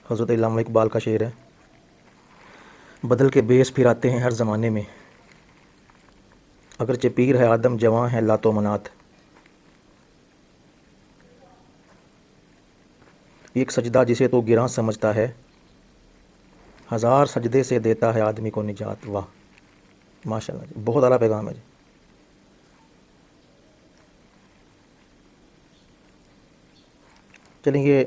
حضرت علامہ اقبال کا شعر ہے، بدل کے بیس پھر آتے ہیں ہر زمانے میں، اگرچہ پیر ہے آدم جواں ہے لات و منات، ایک سجدہ جسے تو گراں سمجھتا ہے، ہزار سجدے سے دیتا ہے آدمی کو نجات۔ واہ ماشاء اللہ جی، بہت اعلیٰ پیغام ہے جی۔ چلیں یہ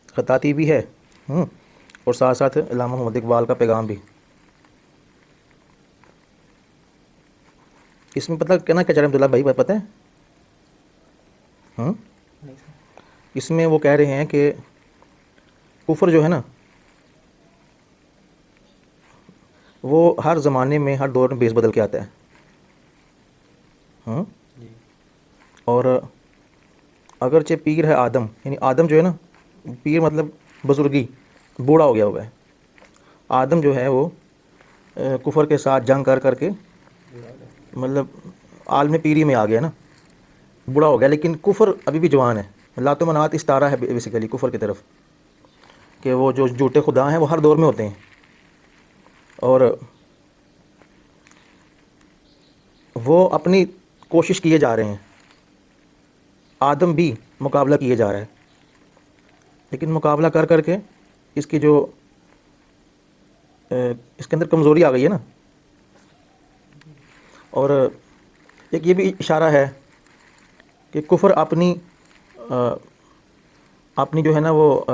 خطاطی بھی ہے اور ساتھ ساتھ علامہ محمد اقبال کا پیغام بھی۔ اس میں پتہ کہنا کیا چاہ رہے ہیں عبداللہ بھائی، پتہ ہے اس میں وہ کہہ رہے ہیں کہ کفر جو ہے نا وہ ہر زمانے میں ہر دور میں بیس بدل کے آتا ہے، اور اگرچہ پیر ہے آدم، یعنی آدم جو ہے نا، پیر مطلب بزرگی، بوڑھا ہو گیا ہوا ہے، آدم جو ہے وہ کفر کے ساتھ جنگ کر کر کے مطلب عالم پیری میں آ گیا نا، بوڑھا ہو گیا، لیکن کفر ابھی بھی جوان ہے۔ لات و منات استعارہ ہے بیسیکلی کفر کی طرف، کہ وہ جو جھوٹے خدا ہیں وہ ہر دور میں ہوتے ہیں، اور وہ اپنی کوشش کیے جا رہے ہیں، آدم بھی مقابلہ کیے جا رہا ہے، لیکن مقابلہ کر کر کے اس کی جو اس کے اندر کمزوری آ گئی ہے نا، اور ایک یہ بھی اشارہ ہے کہ کفر اپنی جو ہے نا وہ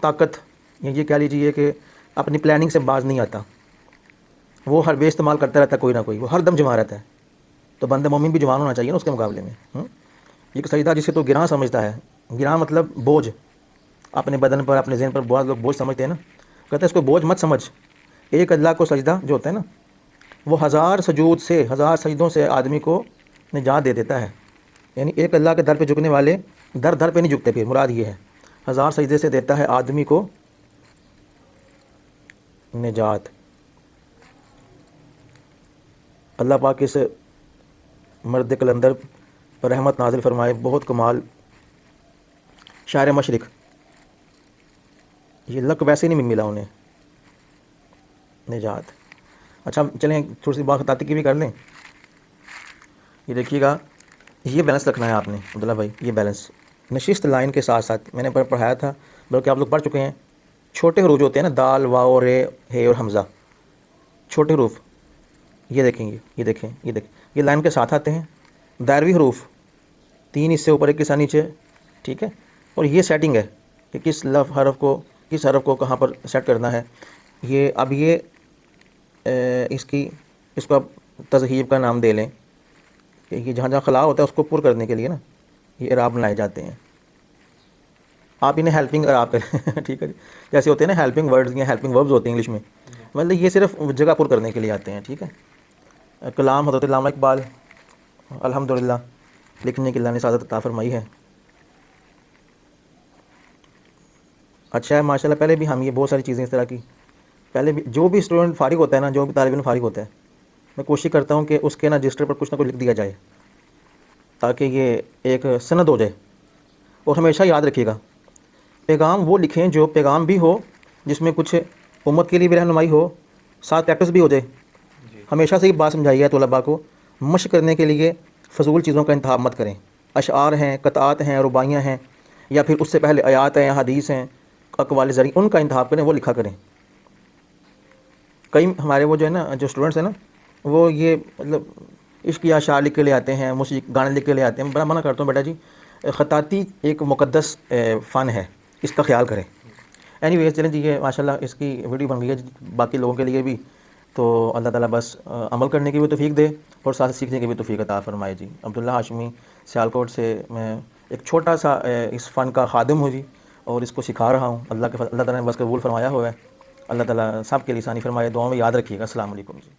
طاقت، یہ کہہ لیجیے کہ اپنی پلاننگ سے باز نہیں آتا، وہ ہر بے استعمال کرتا رہتا ہے، کوئی نہ کوئی، وہ ہر دم جمع رہتا ہے، تو بندہ مومن بھی جوان ہونا چاہیے نا اس کے مقابلے میں۔ ایک سجدہ جسے تو گراں سمجھتا ہے، گراں مطلب بوجھ، اپنے بدن پر اپنے ذہن پر بہت لوگ بوجھ سمجھتے ہیں نا، کہتے ہیں اس کو بوجھ مت سمجھ، ایک اللہ کو سجدہ جو ہوتا ہے نا وہ ہزار سجود سے، ہزار سجدوں سے آدمی کو نجات دے دیتا ہے، یعنی ایک اللہ کے در پہ جھکنے والے در در پہ نہیں جھکتے، پھر مراد یہ ہے ہزار سجدے سے دیتا ہے آدمی کو نجات۔ اللہ پاک اس مرد قلندر پر رحمت نازل فرمائے، بہت کمال شاعر مشرق، یہ لقب ویسے نہیں ملا انہیں، نجات۔ اچھا چلیں تھوڑی سی بات خطاطی کی بھی کر لیں۔ یہ دیکھیے گا، یہ بیلنس رکھنا ہے آپ نے عبداللہ بھائی، یہ بیلنس نشست لائن کے ساتھ ساتھ میں نے پڑھایا تھا، بلکہ آپ لوگ پڑھ چکے ہیں، چھوٹے حروف جو ہوتے ہیں نا، دال واو رے ہے اور حمزہ، چھوٹے حروف، یہ دیکھیں گے، یہ دیکھیں، یہ لائن کے ساتھ آتے ہیں، دائروی حروف 3 اس سے اوپر 1 اس سے نیچے، ٹھیک ہے، اور یہ سیٹنگ ہے کہ کس حرف کو کہاں پر سیٹ کرنا ہے۔ یہ اب یہ اس کو اب تذہیب کا نام دے لیں کہ یہ جہاں جہاں خلا ہوتا ہے اس کو پر کرنے کے لیے نا یہ اعراب بنائے جاتے ہیں، آپ انہیں ہیلپنگ اعراب کریں ٹھیک ہے جی، جیسے ہوتے ہیں نا ہیلپنگ ورڈز یا ہیلپنگ وربز ہوتے ہیں انگلش میں، مطلب یہ صرف جگہ پر کرنے کے لیے آتے ہیں، ٹھیک ہے۔ کلام حضرت علامہ اقبال الحمدللہ لکھنے کی اللہ نے سعادت عطا فرمائی ہے۔ اچھا ہے ماشاء اللہ، پہلے بھی ہم یہ بہت ساری چیزیں اس طرح کی، پہلے بھی جو بھی اسٹوڈنٹ فارغ ہوتا ہے نا، جو بھی طالب علم فارغ ہوتا ہے، میں کوشش کرتا ہوں کہ اس کے نا رجسٹر پر کچھ نہ کچھ لکھ دیا جائے تاکہ یہ ایک سند ہو جائے۔ اور ہمیشہ یاد رکھیے گا، پیغام وہ لکھیں جو پیغام بھی ہو، جس میں کچھ امت کے لیے بھی رہنمائی ہو، ساتھ پریکٹس بھی ہو جائے۔ ہمیشہ سے یہ بات سمجھائی ہے طلباء کو، مشق کرنے کے لیے فضول چیزوں کا انتخاب مت کریں، اشعار ہیں، قطعات ہیں، رباعیاں ہیں، یا پھر اس سے پہلے آیات ہیں، حدیث ہیں، اقوال زرعی، ان کا انتخاب کریں، وہ لکھا کریں۔ کئی ہمارے وہ جو ہے نا، جو اسٹوڈنٹس ہیں نا، وہ یہ مطلب عشق یا اشعار لکھ کے لے آتے ہیں، موسیقی گانے لکھ کے لے آتے ہیں، بڑا منع کرتا ہوں بیٹا جی، خطاطی ایک مقدس فن ہے، اس کا خیال کریں۔ اینی ویز چلیں جی، یہ ماشاءاللہ اس کی ویڈیو بن گئی ہے باقی لوگوں کے لیے بھی، تو اللہ تعالیٰ بس عمل کرنے کی بھی توفیق دے اور ساتھ سیکھنے کی بھی توفیق عطا فرمائے جی۔ عبداللہ ہاشمی سیالکوٹ سے میں ایک چھوٹا سا اس فن کا خادم ہوں جی، اور اس کو سکھا رہا ہوں، اللہ تعالیٰ نے بس قبول فرمایا ہوا ہے۔ اللہ تعالیٰ سب کے لیے آسانی فرمائے، دعاؤں میں یاد رکھیے گا۔ السلام علیکم جی۔